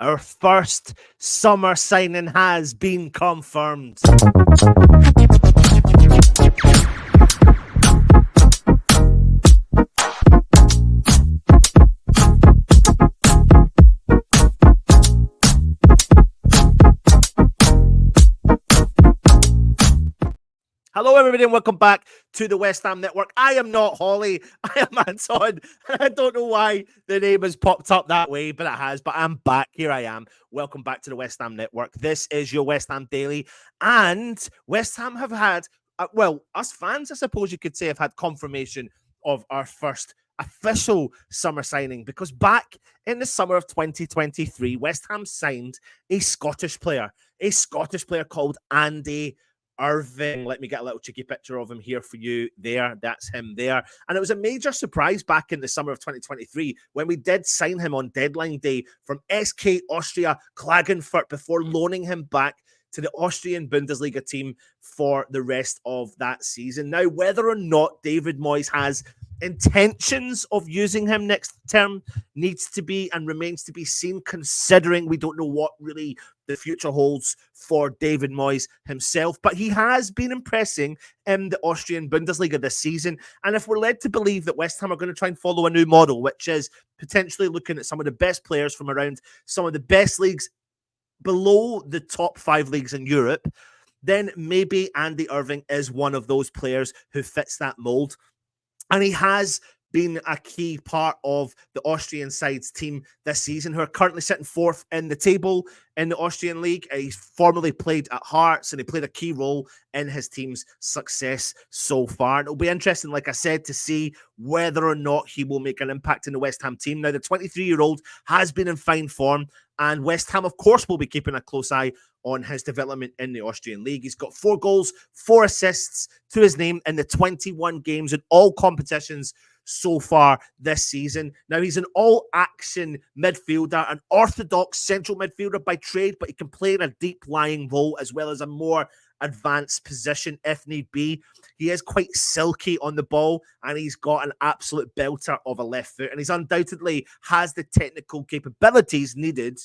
Our first summer signing has been confirmed. Hello, everybody, and welcome back to the West Ham Network. I am not Holly. I am Anton. I don't know why the name has popped up that way, but it has. But I'm back. Here I am. Welcome back to the West Ham Network. This is your West Ham Daily. And West Ham have had, well, us fans, I suppose you could say, have had confirmation of our first official summer signing, because back in the summer of 2023, West Ham signed a Scottish player called Andy Irving. Let me get a little cheeky picture of him here for you. That's him there. And it was a major surprise back in the summer of 2023 when we did sign him on deadline day from SK Austria Klagenfurt before loaning him back to the Austrian Bundesliga team for the rest of that season. Now, whether or not David Moyes has intentions of using him next term needs to be and remains to be seen, considering we don't know what really the future holds for David Moyes himself. But he has been impressing in the Austrian Bundesliga this season. And if we're led to believe that West Ham are going to try and follow a new model, which is potentially looking at some of the best players from around some of the best leagues below the top 5 leagues in Europe, then maybe Andy Irving is one of those players who fits that mold. And he has been a key part of the Austrian side's team this season, who are currently sitting 4th in the table in the Austrian league. He's formerly played at Hearts, and he played a key role in his team's success so far. And it'll be interesting, like I said, to see whether or not he will make an impact in the West Ham team. Now, the 23-year-old has been in fine form, and West Ham, of course, will be keeping a close eye on his development in the Austrian league. He's got 4 goals, 4 assists to his name in the 21 games in all competitions so far this season. Now, he's an all-action midfielder, an orthodox central midfielder by trade, but he can play in a deep-lying role as well as a more advanced position if need be. He is quite silky on the ball, and he's got an absolute belter of a left foot, and he's undoubtedly has the technical capabilities needed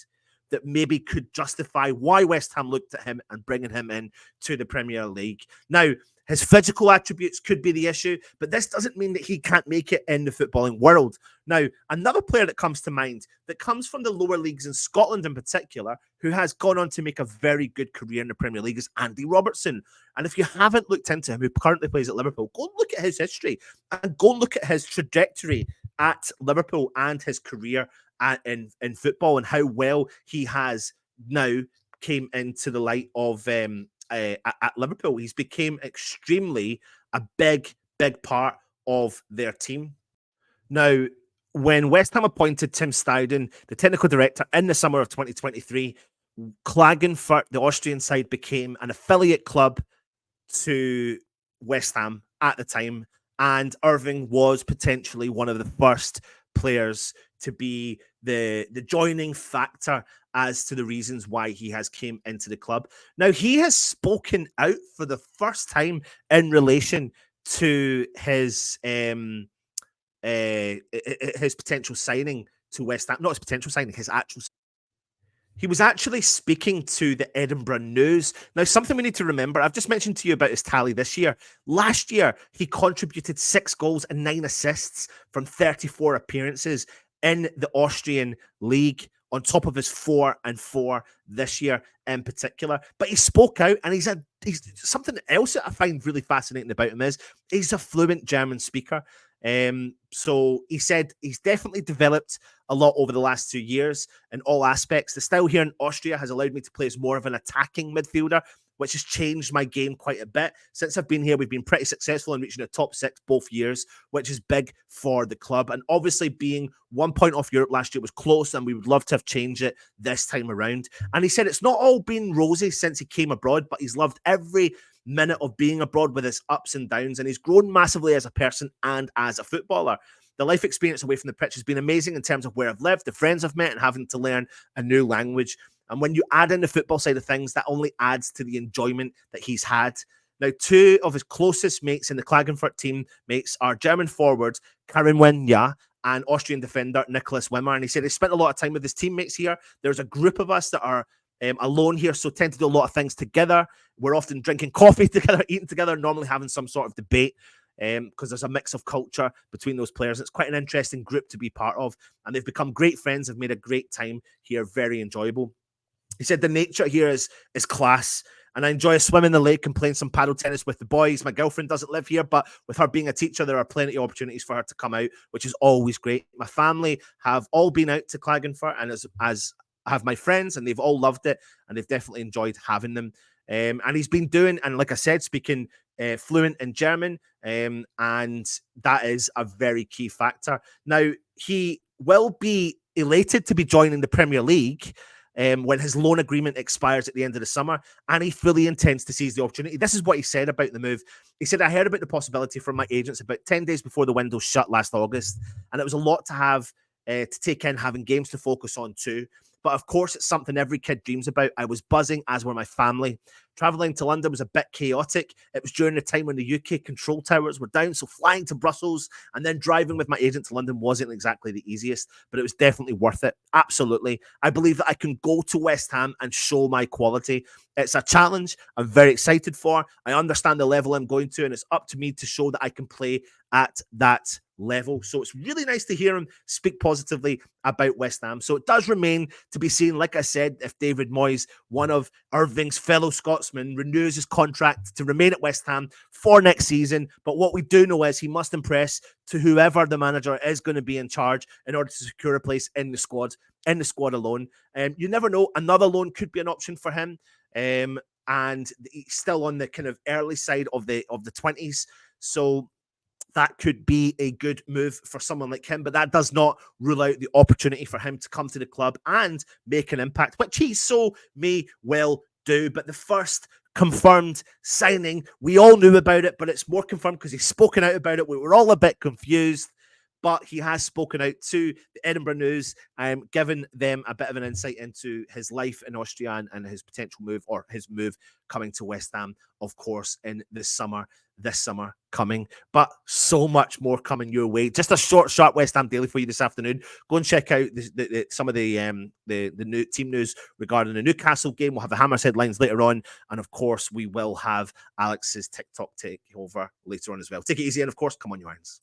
that maybe could justify why West Ham looked at him and bringing him in to the Premier League. Now, his physical attributes could be the issue, but this doesn't mean that he can't make it in the footballing world. Now, another player that comes to mind that comes from the lower leagues in Scotland in particular, who has gone on to make a very good career in the Premier League, is Andy Robertson. And if you haven't looked into him, who currently plays at Liverpool, go and look at his history and go and look at his trajectory at Liverpool and his career in football, and how well he has now came into the light of at Liverpool. He's became extremely a big part of their team. Now, when West Ham appointed Tim Stuyden, the technical director, in the summer of 2023, Klagenfurt, the Austrian side, became an affiliate club to West Ham at the time, and Irving was potentially one of the first players to be the joining factor as to the reasons why he has came into the club. Now, he has spoken out for the first time in relation to his potential signing to West Ham. Not his potential signing, his actual. He was actually speaking to the Edinburgh News. Now, something we need to remember, I've just mentioned to you about his tally this year. Last year, he contributed 6 goals and 9 assists from 34 appearances in the Austrian league, on top of his 4 and 4 this year in particular. But he spoke out, and he's something else that I find really fascinating about him is he's a fluent German speaker. So he said he's definitely developed a lot over the last 2 years in all aspects. The style here in Austria has allowed me to play as more of an attacking midfielder, which has changed my game quite a bit. Since I've been here, we've been pretty successful in reaching the top 6 both years, which is big for the club. And obviously being 1 point off Europe last year was close, and we would love to have changed it this time around. And he said it's not all been rosy since he came abroad, but he's loved every minute of being abroad with his ups and downs, and he's grown massively as a person and as a footballer. The life experience away from the pitch has been amazing in terms of where I've lived, the friends I've met, and having to learn a new language. And when you add in the football side of things, that only adds to the enjoyment that he's had. Now, 2 of his closest mates in the Klagenfurt team mates are German forwards Karim Wenya and Austrian defender Nicholas Wimmer. And he said he spent a lot of time with his teammates here. There's a group of us that are alone here, so tend to do a lot of things together. We're often drinking coffee together, eating together, normally having some sort of debate, because there's a mix of culture between those players. It's quite an interesting group to be part of, and they've become great friends, have made a great time here, very enjoyable. He said the nature here is class, and I enjoy a swim in the lake and playing some paddle tennis with the boys. My girlfriend doesn't live here, but with her being a teacher, there are plenty of opportunities for her to come out, which is always great. My family have all been out to Klagenfurt, and as have my friends, and they've all loved it, and they've definitely enjoyed having them. And he's been doing, and like I said, speaking fluent in German, and that is a very key factor. Now, he will be elated to be joining the Premier League when his loan agreement expires at the end of the summer, and he fully intends to seize the opportunity. This is what he said about the move. He said, I heard about the possibility from my agents about 10 days before the window shut last August, and it was a lot to have to take in, having games to focus on too. But of course, it's something every kid dreams about. I was buzzing, as were my family. Traveling to London was a bit chaotic. It was during the time when the UK control towers were down, so flying to Brussels and then driving with my agent to London wasn't exactly the easiest, but it was definitely worth it. Absolutely. I believe that I can go to West Ham and show my quality. It's a challenge I'm very excited for. I understand the level I'm going to, and it's up to me to show that I can play at that level. So it's really nice to hear him speak positively about West Ham. So it does remain to be seen, like I said, if David Moyes, one of Irving's fellow Scotsmen, renews his contract to remain at West Ham for next season. But what we do know is he must impress to whoever the manager is going to be in charge in order to secure a place in the squad alone. You never know. Another loan could be an option for him. And he's still on the kind of early side of the 20s. So that could be a good move for someone like him, but that does not rule out the opportunity for him to come to the club and make an impact, which he so may well do. But the first confirmed signing, we all knew about it, but it's more confirmed because he's spoken out about it. We were all a bit confused, but he has spoken out to the Edinburgh News, giving them a bit of an insight into his life in Austria and his potential move, or his move coming to West Ham, of course, in this summer coming. But so much more coming your way. Just a short, sharp West Ham daily for you this afternoon. Go and check out some of the new team news regarding the Newcastle game. We'll have the Hammers headlines later on, and of course, we will have Alex's TikTok takeover later on as well. Take it easy, and of course, come on, your irons.